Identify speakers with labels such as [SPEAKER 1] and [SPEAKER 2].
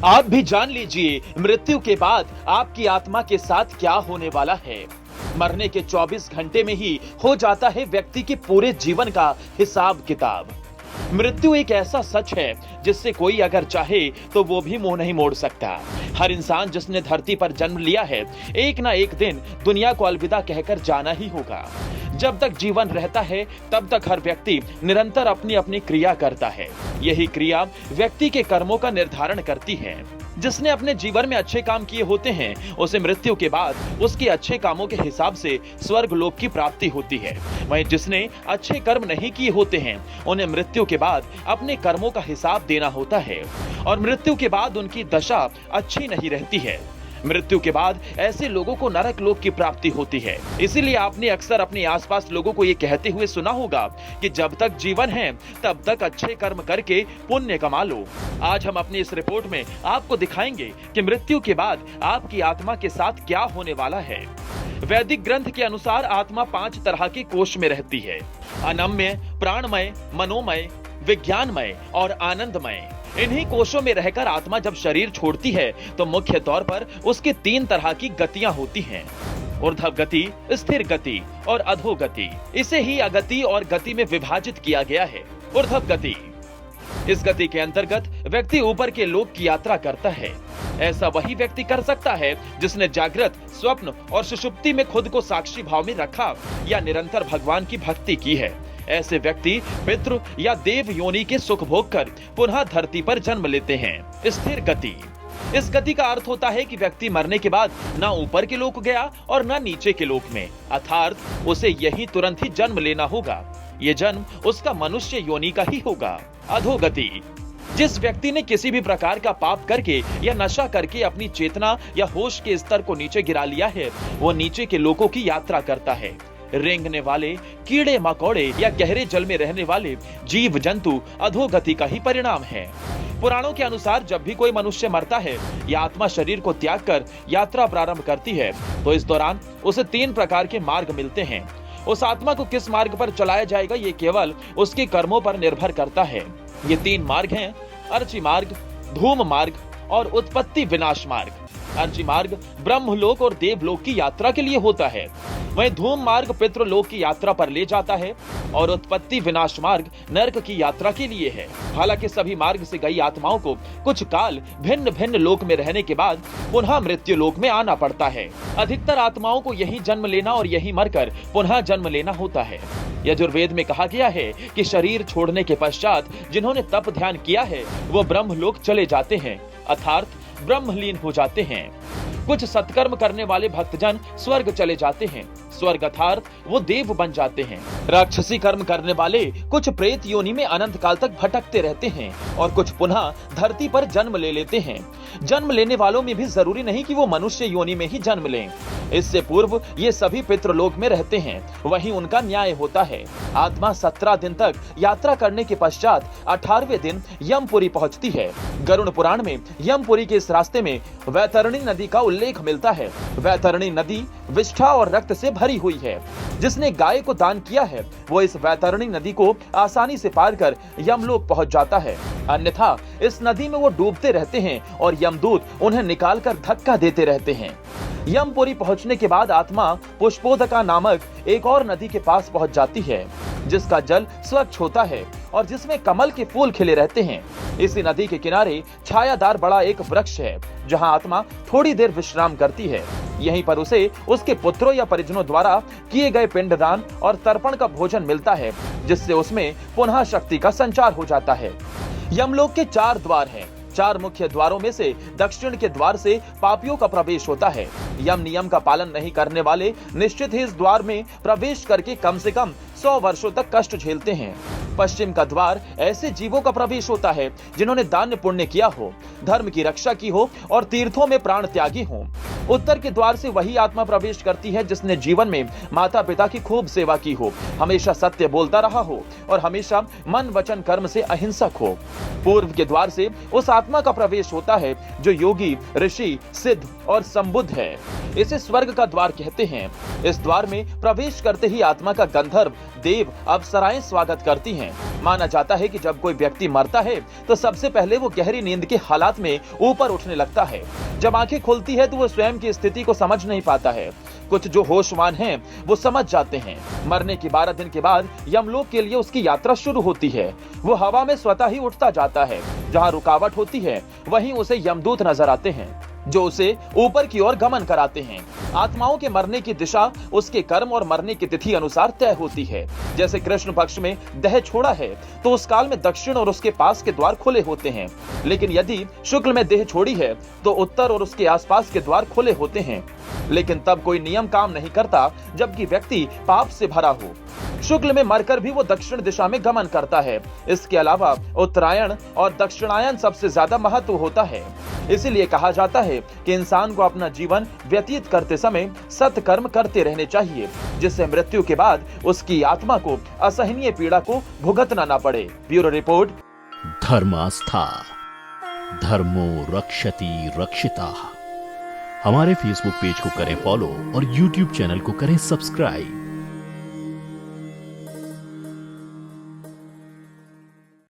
[SPEAKER 1] आप भी जान लीजिए मृत्यु के बाद आपकी आत्मा के साथ क्या होने वाला है। मरने के 24 घंटे में ही हो जाता है व्यक्ति के पूरे जीवन का हिसाब किताब। मृत्यु एक ऐसा सच है जिससे कोई अगर चाहे तो वो भी मुंह नहीं मोड़ सकता। हर इंसान जिसने धरती पर जन्म लिया है, एक ना एक दिन दुनिया को अलविदा कहकर जाना ही होगा। जब तक जीवन रहता है तब तक हर व्यक्ति निरंतर अपनी अपनी क्रिया करता है। यही क्रिया व्यक्ति के कर्मों का निर्धारण करती है। जिसने अपने जीवन में अच्छे काम किए होते हैं उसे मृत्यु के बाद उसके अच्छे कामों के हिसाब से स्वर्ग लोक की प्राप्ति होती है। वहीं जिसने अच्छे कर्म नहीं किए होते हैं उन्हें मृत्यु के बाद अपने कर्मों का हिसाब देना होता है और मृत्यु के बाद उनकी दशा अच्छी नहीं रहती है। मृत्यु के बाद ऐसे लोगों को नरक लोक की प्राप्ति होती है। इसीलिए आपने अक्सर अपने आसपास लोगों को ये कहते हुए सुना होगा कि जब तक जीवन है तब तक अच्छे कर्म करके पुण्य कमा लो। आज हम अपनी इस रिपोर्ट में आपको दिखाएंगे कि मृत्यु के बाद आपकी आत्मा के साथ क्या होने वाला है। वैदिक ग्रंथ के अनुसार आत्मा 5 तरह के कोश में रहती है: अनम्य, प्राणमय, मनोमय, विज्ञानमय और आनंदमय। इन्हीं कोशों में रहकर आत्मा जब शरीर छोड़ती है तो मुख्य तौर पर उसके 3 तरह की गतियां होती हैं: ऊर्ध्व गति, स्थिर गति और अधोगति। इसे ही अगति और गति में विभाजित किया गया है। ऊर्ध्व गति, इस गति के अंतर्गत व्यक्ति ऊपर के लोक की यात्रा करता है। ऐसा वही व्यक्ति कर सकता है जिसने जागृत, स्वप्न और सुषुप्ति में खुद को साक्षी भाव में रखा या निरंतर भगवान की भक्ति की है। ऐसे व्यक्ति पितृ या देव योनि के सुख भोग कर पुनः धरती पर जन्म लेते हैं। स्थिर गति, इस गति का अर्थ होता है कि व्यक्ति मरने के बाद ना ऊपर के लोक गया और ना नीचे के लोक में, अर्थात उसे यही तुरंत ही जन्म लेना होगा। ये जन्म उसका मनुष्य योनि का ही होगा। अधोगति, जिस व्यक्ति ने किसी भी प्रकार का पाप करके या नशा करके अपनी चेतना या होश के स्तर को नीचे गिरा लिया है, वो नीचे के लोकों की यात्रा करता है। रेंगने वाले, कीड़े मकोड़े या गहरे जल में रहने वाले जीव जंतु अधोगति का ही परिणाम है। पुराणों के अनुसार जब भी कोई मनुष्य मरता है या आत्मा शरीर को त्याग कर यात्रा प्रारंभ करती है तो इस दौरान उसे 3 प्रकार के मार्ग मिलते हैं। उस आत्मा को किस मार्ग पर चलाया जाएगा ये केवल उसके कर्मों पर निर्भर करता है। ये 3 मार्ग हैं: अर्ची मार्ग, धूम मार्ग और उत्पत्ति विनाश मार्ग। अर्ची मार्ग ब्रह्मलोक और देवलोक की यात्रा के लिए होता है, वहीं धूम मार्ग पितृलोक की यात्रा पर ले जाता है और उत्पत्ति विनाश मार्ग नरक की यात्रा के लिए है। हालांकि सभी मार्ग से गई आत्माओं को कुछ काल भिन्न भिन्न लोक में रहने के बाद पुनः मृत्यु लोक में आना पड़ता है। अधिकतर आत्माओं को यही जन्म लेना और यही मरकर पुनः जन्म लेना होता है। यजुर्वेद में कहा गया है कि शरीर छोड़ने के पश्चात जिन्होंने तप ध्यान किया है वो ब्रह्मलोक चले जाते हैं, अर्थात ब्रह्मलीन हो जाते हैं। कुछ सत्कर्म करने वाले भक्तजन स्वर्ग चले जाते हैं, स्वर्ग अर्थात वो देव बन जाते हैं। राक्षसी कर्म करने वाले कुछ प्रेत योनि में अनंत काल तक भटकते रहते हैं और कुछ पुनः धरती पर जन्म ले लेते हैं। जन्म लेने वालों में भी जरूरी नहीं कि वो मनुष्य योनि में ही जन्म लें, इससे पूर्व ये सभी पितृलोक में रहते हैं, वहीं उनका न्याय होता है। आत्मा 17 दिन तक यात्रा करने के पश्चात 18वें दिन यमपुरी पहुंचती है। गरुड़ पुराण में यमपुरी के इस रास्ते में वैतरणी नदी का उल्लेख मिलता है। वैतरणी नदी विष्ठा और रक्त से भरी हुई है। जिसने गाय को दान किया है वो इस वैतरणी नदी को आसानी से पार कर यमलोक पहुंच जाता है, अन्यथा इस नदी में वो डूबते रहते हैं और यमदूत उन्हें निकालकर धक्का देते रहते हैं। यमपुरी पहुंचने के बाद आत्मा पुष्पोदका नामक एक और नदी के पास पहुंच जाती है जिसका जल स्वच्छ होता है और जिसमें कमल के फूल खिले रहते हैं। इसी नदी के किनारे छायादार बड़ा एक वृक्ष है जहां आत्मा थोड़ी देर विश्राम करती है। यहीं पर उसे उसके पुत्रों या परिजनों द्वारा किए गए पिंडदान और तर्पण का भोजन मिलता है जिससे उसमें पुनः शक्ति का संचार हो जाता है। यमलोक के 4 द्वार हैं। 4 मुख्य द्वारों में से दक्षिण के द्वार से पापियों का प्रवेश होता है। यम नियम का पालन नहीं करने वाले निश्चित ही इस द्वार में प्रवेश करके कम से कम 100 वर्षों तक कष्ट झेलते हैं। पश्चिम का द्वार ऐसे जीवों का प्रवेश होता है जिन्होंने दान पुण्य किया हो, धर्म की रक्षा की हो और तीर्थों में प्राण त्यागी हो। उत्तर के द्वार से वही आत्मा प्रवेश करती है जिसने जीवन में माता पिता की खूब सेवा की हो, हमेशा सत्य बोलता रहा हो और हमेशा मन वचन कर्म से अहिंसक हो। पूर्व के द्वार से उस आत्मा का प्रवेश होता है जो योगी, ऋषि, सिद्ध और संबुद्ध है। इसे स्वर्ग का द्वार कहते हैं। इस द्वार में प्रवेश करते ही आत्मा का गंधर्व देव अप्सराएं स्वागत करती हैं। माना जाता है कि जब कोई व्यक्ति मरता है तो सबसे पहले वो गहरी नींद के हालात में ऊपर उठने लगता है। जब आंखें खुलती है तो वो स्वयं की स्थिति को समझ नहीं पाता है। कुछ जो होशवान हैं वो समझ जाते हैं। मरने के 12 दिन के बाद यमलोक के लिए उसकी यात्रा शुरू होती है। वो हवा में स्वतः ही उठता जाता है। जहाँ रुकावट होती है वहीं उसे यमदूत नजर आते हैं जो उसे ऊपर की ओर गमन कराते हैं। आत्माओं के मरने की दिशा उसके कर्म और मरने की तिथि अनुसार तय होती है। जैसे कृष्ण पक्ष में देह छोड़ा है तो उस काल में दक्षिण और उसके पास के द्वार खुले होते हैं, लेकिन यदि शुक्ल में देह छोड़ी है तो उत्तर और उसके आसपास के द्वार खुले होते हैं। लेकिन तब कोई नियम काम नहीं करता जबकि व्यक्ति पाप से भरा हो। शुक्ल में मरकर भी वो दक्षिण दिशा में गमन करता है। इसके अलावा उत्तरायण और दक्षिणायन सबसे ज्यादा महत्व होता है। इसीलिए कहा जाता है कि इंसान को अपना जीवन व्यतीत करते समय सत्कर्म करते रहने चाहिए, जिससे मृत्यु के बाद उसकी आत्मा को असहनीय पीड़ा को भुगतना न पड़े। Bureau report.
[SPEAKER 2] धर्मास्था, धर्मो रक्षति रक्षिता। हमारे फेसबुक पेज को करें फॉलो और यूट्यूब चैनल को करें सब्सक्राइब।